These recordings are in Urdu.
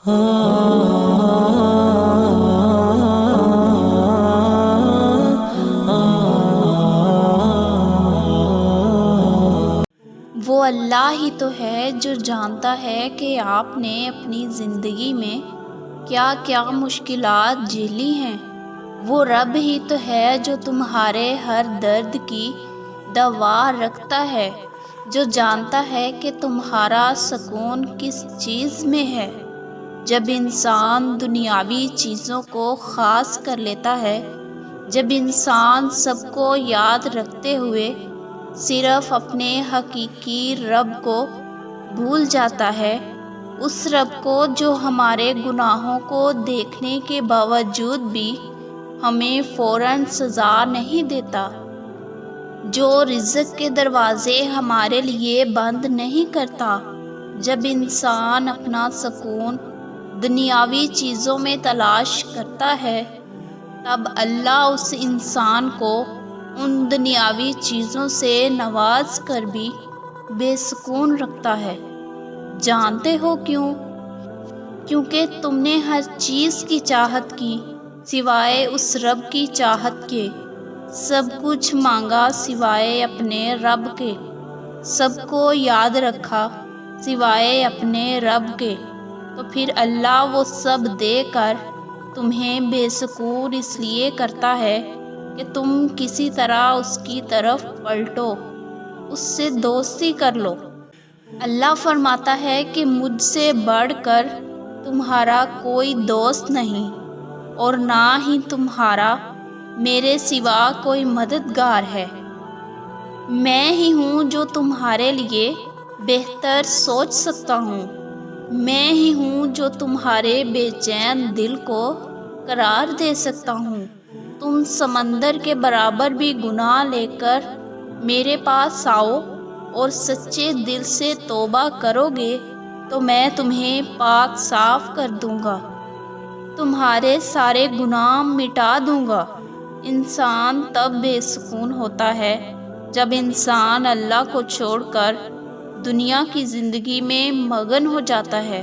وہ اللہ ہی تو ہے جو جانتا ہے کہ آپ نے اپنی زندگی میں کیا کیا مشکلات جھیلی ہیں۔ وہ رب ہی تو ہے جو تمہارے ہر درد کی دوا رکھتا ہے، جو جانتا ہے کہ تمہارا سکون کس چیز میں ہے۔ جب انسان دنیاوی چیزوں کو خاص کر لیتا ہے، جب انسان سب کو یاد رکھتے ہوئے صرف اپنے حقیقی رب کو بھول جاتا ہے، اس رب کو جو ہمارے گناہوں کو دیکھنے کے باوجود بھی ہمیں فوراً سزا نہیں دیتا، جو رزق کے دروازے ہمارے لیے بند نہیں کرتا۔ جب انسان اپنا سکون دنیاوی چیزوں میں تلاش کرتا ہے، تب اللہ اس انسان کو ان دنیاوی چیزوں سے نواز کر بھی بے سکون رکھتا ہے۔ جانتے ہو کیوں؟ کیونکہ تم نے ہر چیز کی چاہت کی سوائے اس رب کی چاہت کے، سب کچھ مانگا سوائے اپنے رب کے، سب کو یاد رکھا سوائے اپنے رب کے، تو پھر اللہ وہ سب دے کر تمہیں بے سکون اس لیے کرتا ہے کہ تم کسی طرح اس کی طرف پلٹو، اس سے دوستی کر لو۔ اللہ فرماتا ہے کہ مجھ سے بڑھ کر تمہارا کوئی دوست نہیں، اور نہ ہی تمہارا میرے سوا کوئی مددگار ہے۔ میں ہی ہوں جو تمہارے لیے بہتر سوچ سکتا ہوں، میں ہی ہوں جو تمہارے بے چین دل کو قرار دے سکتا ہوں۔ تم سمندر کے برابر بھی گناہ لے کر میرے پاس آؤ اور سچے دل سے توبہ کرو گے تو میں تمہیں پاک صاف کر دوں گا، تمہارے سارے گناہ مٹا دوں گا۔ انسان تب بے سکون ہوتا ہے جب انسان اللہ کو چھوڑ کر دنیا کی زندگی میں مگن ہو جاتا ہے۔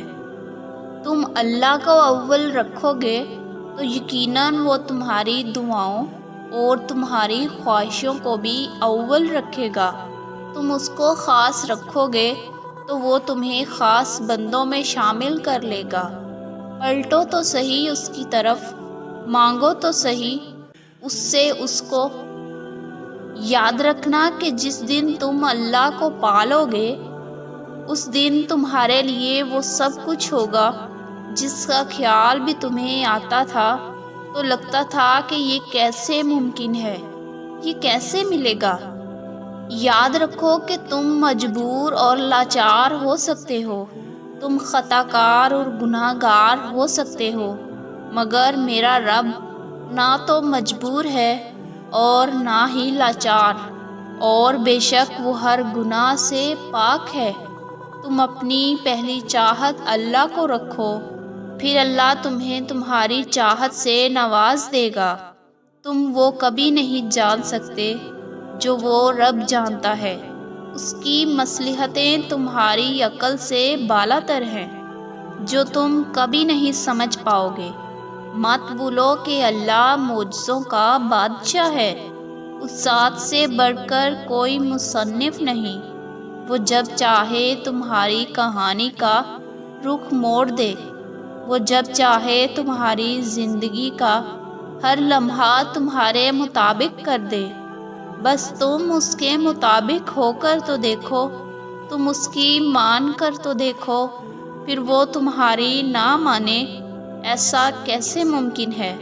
تم اللہ کو اول رکھو گے تو یقیناً وہ تمہاری دعاؤں اور تمہاری خواہشوں کو بھی اول رکھے گا۔ تم اس کو خاص رکھو گے تو وہ تمہیں خاص بندوں میں شامل کر لے گا۔ پلٹو تو صحیح اس کی طرف، مانگو تو صحیح اس سے اس کو۔ یاد رکھنا کہ جس دن تم اللہ کو پالو گے، اس دن تمہارے لیے وہ سب کچھ ہوگا جس کا خیال بھی تمہیں آتا تھا تو لگتا تھا کہ یہ کیسے ممکن ہے، یہ کیسے ملے گا۔ یاد رکھو کہ تم مجبور اور لاچار ہو سکتے ہو، تم خطا کار اور گناہ گار ہو سکتے ہو، مگر میرا رب نہ تو مجبور ہے اور نہ ہی لاچار، اور بے شک وہ ہر گناہ سے پاک ہے۔ تم اپنی پہلی چاہت اللہ کو رکھو، پھر اللہ تمہیں تمہاری چاہت سے نواز دے گا۔ تم وہ کبھی نہیں جان سکتے جو وہ رب جانتا ہے، اس کی مصلحتیں تمہاری عقل سے بالاتر ہیں، جو تم کبھی نہیں سمجھ پاؤ گے۔ مت بھولو کہ اللہ معجزوں کا بادشاہ ہے، اس ذات سے بڑھ کر کوئی مصنف نہیں۔ وہ جب چاہے تمہاری کہانی کا رخ موڑ دے، وہ جب چاہے تمہاری زندگی کا ہر لمحہ تمہارے مطابق کر دے۔ بس تم اس کے مطابق ہو کر تو دیکھو، تم اس کی مان کر تو دیکھو، پھر وہ تمہاری نہ مانے، ایسا کیسے ممکن ہے؟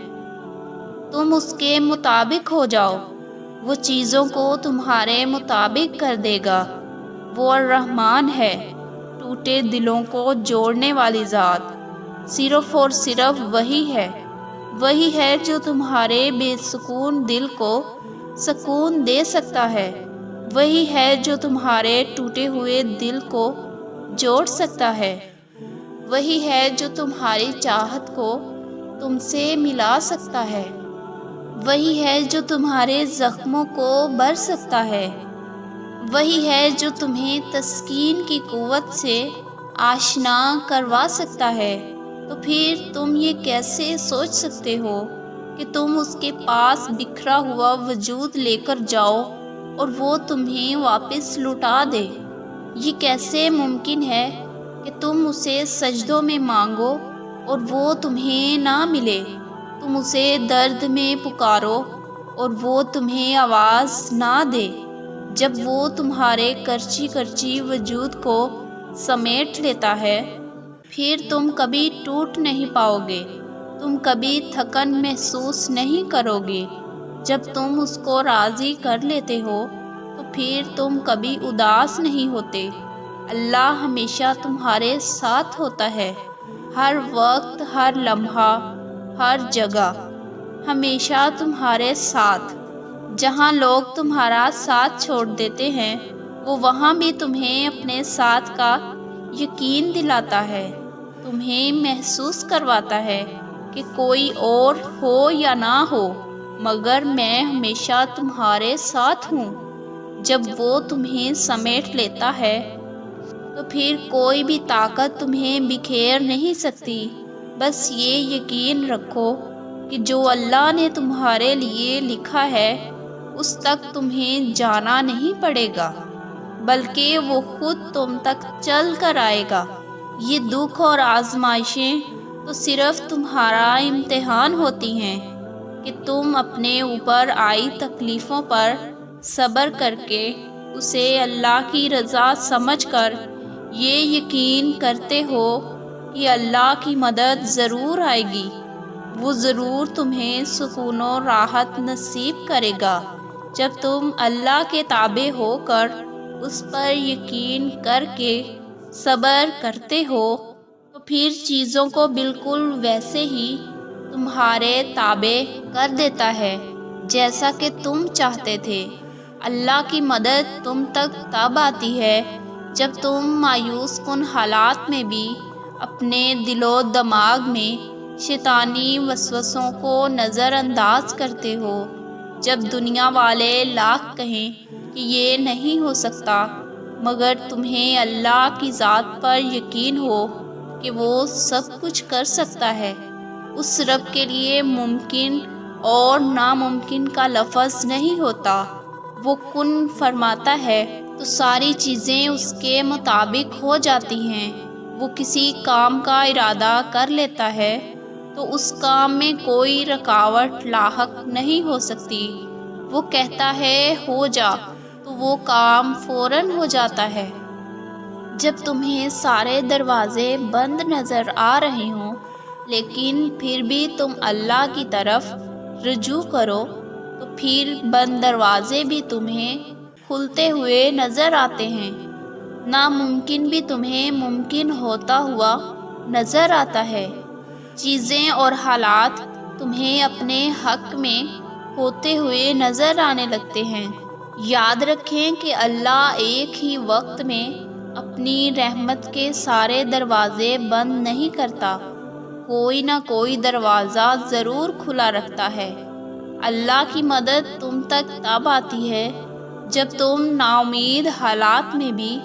تم اس کے مطابق ہو جاؤ، وہ چیزوں کو تمہارے مطابق کر دے گا۔ وہ الرحمن ہے، ٹوٹے دلوں کو جوڑنے والی ذات، صرف اور صرف وہی ہے۔ وہی ہے جو تمہارے بے سکون دل کو سکون دے سکتا ہے، وہی ہے جو تمہارے ٹوٹے ہوئے دل کو جوڑ سکتا ہے، وہی ہے جو تمہاری چاہت کو تم سے ملا سکتا ہے، وہی ہے جو تمہارے زخموں کو بھر سکتا ہے، وہی ہے جو تمہیں تسکین کی قوت سے آشنا کروا سکتا ہے۔ تو پھر تم یہ کیسے سوچ سکتے ہو کہ تم اس کے پاس بکھرا ہوا وجود لے کر جاؤ اور وہ تمہیں واپس لوٹا دے؟ یہ کیسے ممکن ہے کہ تم اسے سجدوں میں مانگو اور وہ تمہیں نہ ملے؟ تم اسے درد میں پکارو اور وہ تمہیں آواز نہ دے؟ جب وہ تمہارے کرچی کرچی وجود کو سمیٹ لیتا ہے، پھر تم کبھی ٹوٹ نہیں پاؤ گے، تم کبھی تھکن محسوس نہیں کرو گے۔ جب تم اس کو راضی کر لیتے ہو تو پھر تم کبھی اداس نہیں ہوتے۔ اللہ ہمیشہ تمہارے ساتھ ہوتا ہے، ہر وقت، ہر لمحہ، ہر جگہ، ہمیشہ تمہارے ساتھ۔ جہاں لوگ تمہارا ساتھ چھوڑ دیتے ہیں، وہ وہاں بھی تمہیں اپنے ساتھ کا یقین دلاتا ہے، تمہیں محسوس کرواتا ہے کہ کوئی اور ہو یا نہ ہو، مگر میں ہمیشہ تمہارے ساتھ ہوں۔ جب وہ تمہیں سمیٹ لیتا ہے تو پھر کوئی بھی طاقت تمہیں بکھیر نہیں سکتی۔ بس یہ یقین رکھو کہ جو اللہ نے تمہارے لیے لکھا ہے اس تک تمہیں جانا نہیں پڑے گا، بلکہ وہ خود تم تک چل کر آئے گا۔ یہ دکھ اور آزمائشیں تو صرف تمہارا امتحان ہوتی ہیں کہ تم اپنے اوپر آئی تکلیفوں پر صبر کر کے اسے اللہ کی رضا سمجھ کر یہ یقین کرتے ہو کہ اللہ کی مدد ضرور آئے گی، وہ ضرور تمہیں سکون و راحت نصیب کرے گا۔ جب تم اللہ کے تابع ہو کر اس پر یقین کر کے صبر کرتے ہو تو پھر چیزوں کو بالکل ویسے ہی تمہارے تابع کر دیتا ہے جیسا کہ تم چاہتے تھے۔ اللہ کی مدد تم تک تب آتی ہے جب تم مایوس کن حالات میں بھی اپنے دل و دماغ میں شیطانی وسوسوں کو نظر انداز کرتے ہو۔ جب دنیا والے لاکھ کہیں کہ یہ نہیں ہو سکتا، مگر تمہیں اللہ کی ذات پر یقین ہو کہ وہ سب کچھ کر سکتا ہے۔ اس رب کے لیے ممکن اور ناممکن کا لفظ نہیں ہوتا۔ وہ کن فرماتا ہے تو ساری چیزیں اس کے مطابق ہو جاتی ہیں۔ وہ کسی کام کا ارادہ کر لیتا ہے تو اس کام میں کوئی رکاوٹ لاحق نہیں ہو سکتی۔ وہ کہتا ہے ہو جا تو وہ کام فوراً ہو جاتا ہے۔ جب تمہیں سارے دروازے بند نظر آ رہے ہوں لیکن پھر بھی تم اللہ کی طرف رجوع کرو تو پھر بند دروازے بھی تمہیں کھلتے ہوئے نظر آتے ہیں، ناممکن بھی تمہیں ممکن ہوتا ہوا نظر آتا ہے، چیزیں اور حالات تمہیں اپنے حق میں ہوتے ہوئے نظر آنے لگتے ہیں۔ یاد رکھیں کہ اللہ ایک ہی وقت میں اپنی رحمت کے سارے دروازے بند نہیں کرتا، کوئی نہ کوئی دروازہ ضرور کھلا رکھتا ہے۔ اللہ کی مدد تم تک تب آتی ہے جب تم ناامید حالات میں بھی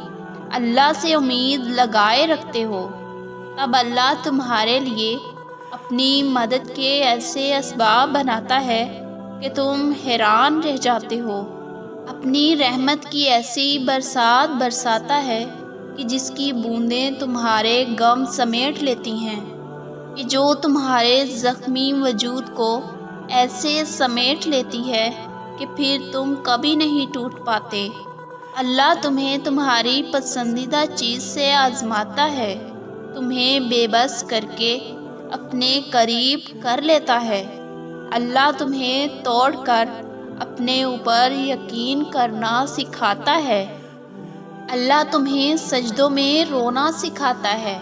اللہ سے امید لگائے رکھتے ہو، تب اللہ تمہارے لیے اپنی مدد کے ایسے اسباب بناتا ہے کہ تم حیران رہ جاتے ہو۔ اپنی رحمت کی ایسی برسات برساتا ہے کہ جس کی بوندیں تمہارے غم سمیٹ لیتی ہیں، کہ جو تمہارے زخمی وجود کو ایسے سمیٹ لیتی ہے کہ پھر تم کبھی نہیں ٹوٹ پاتے۔ اللہ تمہیں تمہاری پسندیدہ چیز سے آزماتا ہے، تمہیں بے بس کر کے اپنے قریب کر لیتا ہے۔ اللہ تمہیں توڑ کر اپنے اوپر یقین کرنا سکھاتا ہے۔ اللہ تمہیں سجدوں میں رونا سکھاتا ہے۔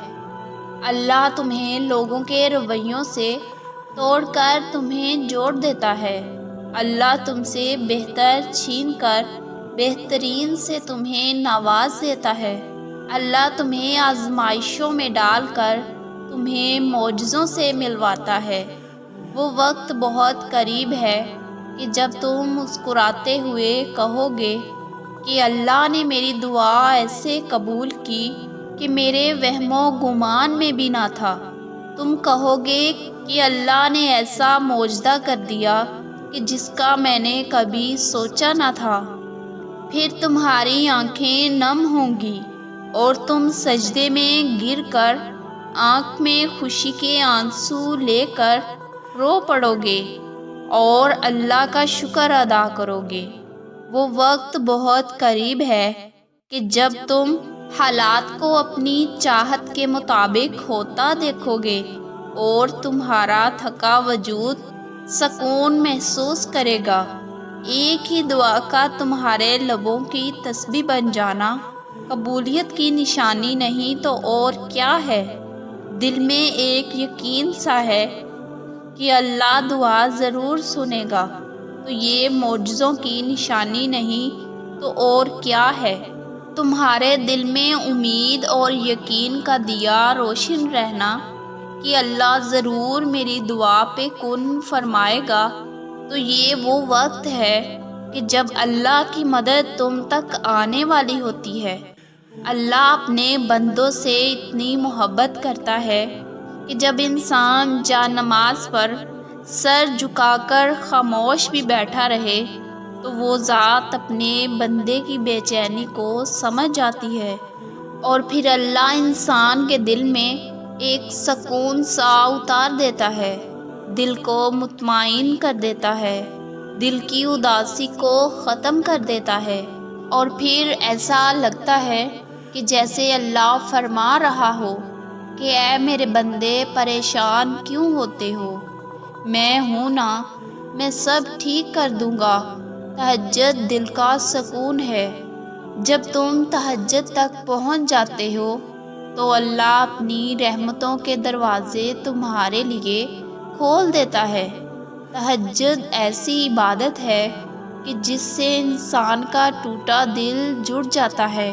اللہ تمہیں لوگوں کے رویوں سے توڑ کر تمہیں جوڑ دیتا ہے۔ اللہ تم سے بہتر چھین کر بہترین سے تمہیں نواز دیتا ہے۔ اللہ تمہیں آزمائشوں میں ڈال کر تمہیں معجزوں سے ملواتا ہے۔ وہ وقت بہت قریب ہے کہ جب تم مسکراتے ہوئے کہو گے کہ اللہ نے میری دعا ایسے قبول کی کہ میرے وہم و گمان میں بھی نہ تھا۔ تم کہو گے کہ اللہ نے ایسا معجزہ کر دیا کہ جس کا میں نے کبھی سوچا نہ تھا۔ پھر تمہاری آنکھیں نم ہوں گی اور تم سجدے میں گر کر آنکھ میں خوشی کے آنسو لے کر رو پڑو گے اور اللہ کا شکر ادا کرو گے۔ وہ وقت بہت قریب ہے کہ جب تم حالات کو اپنی چاہت کے مطابق ہوتا دیکھو گے اور تمہارا تھکا وجود سکون محسوس کرے گا۔ ایک ہی دعا کا تمہارے لبوں کی تسبیح بن جانا قبولیت کی نشانی نہیں تو اور کیا ہے؟ دل میں ایک یقین سا ہے کہ اللہ دعا ضرور سنے گا، تو یہ معجزوں کی نشانی نہیں تو اور کیا ہے؟ تمہارے دل میں امید اور یقین کا دیا روشن رہنا کہ اللہ ضرور میری دعا پہ کن فرمائے گا، تو یہ وہ وقت ہے کہ جب اللہ کی مدد تم تک آنے والی ہوتی ہے۔ اللہ اپنے بندوں سے اتنی محبت کرتا ہے کہ جب انسان جا نماز پر سر جھکا کر خاموش بھی بیٹھا رہے تو وہ ذات اپنے بندے کی بے چینی کو سمجھ جاتی ہے، اور پھر اللہ انسان کے دل میں ایک سکون سا اتار دیتا ہے، دل کو مطمئن کر دیتا ہے، دل کی اداسی کو ختم کر دیتا ہے، اور پھر ایسا لگتا ہے کہ جیسے اللہ فرما رہا ہو کہ اے میرے بندے پریشان کیوں ہوتے ہو، میں ہوں نا، میں سب ٹھیک کر دوں گا۔ تہجد دل کا سکون ہے۔ جب تم تہجد تک پہنچ جاتے ہو تو اللہ اپنی رحمتوں کے دروازے تمہارے لیے کھول دیتا ہے۔ تہجد ایسی عبادت ہے کہ جس سے انسان کا ٹوٹا دل جڑ جاتا ہے۔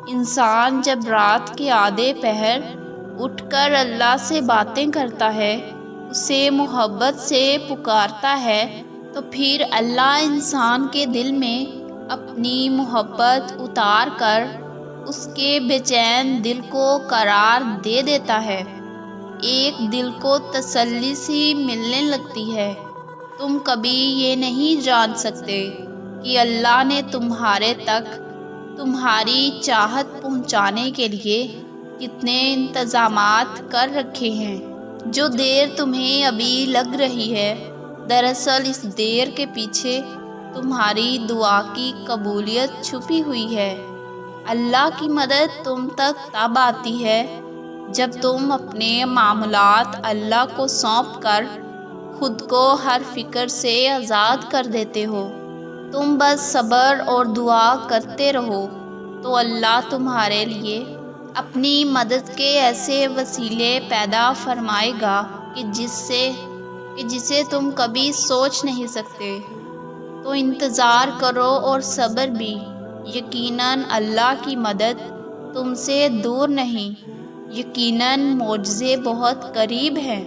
انسان جب رات کے آدھے پہر اٹھ کر اللہ سے باتیں کرتا ہے، اسے محبت سے پکارتا ہے، تو پھر اللہ انسان کے دل میں اپنی محبت اتار کر اس کے بے چین دل کو قرار دے دیتا ہے۔ ایک دل کو تسلی سی ملنے لگتی ہے۔ تم کبھی یہ نہیں جان سکتے کہ اللہ نے تمہارے تک تمہاری چاہت پہنچانے کے لیے کتنے انتظامات کر رکھے ہیں۔ جو دیر تمہیں ابھی لگ رہی ہے، دراصل اس دیر کے پیچھے تمہاری دعا کی قبولیت چھپی ہوئی ہے۔ اللہ کی مدد تم تک تب آتی ہے جب تم اپنے معاملات اللہ کو سونپ کر خود کو ہر فکر سے آزاد کر دیتے ہو۔ تم بس صبر اور دعا کرتے رہو تو اللہ تمہارے لیے اپنی مدد کے ایسے وسیلے پیدا فرمائے گا کہ جسے تم کبھی سوچ نہیں سکتے۔ تو انتظار کرو اور صبر بھی، یقیناً اللہ کی مدد تم سے دور نہیں، یقیناً معجزے بہت قریب ہیں۔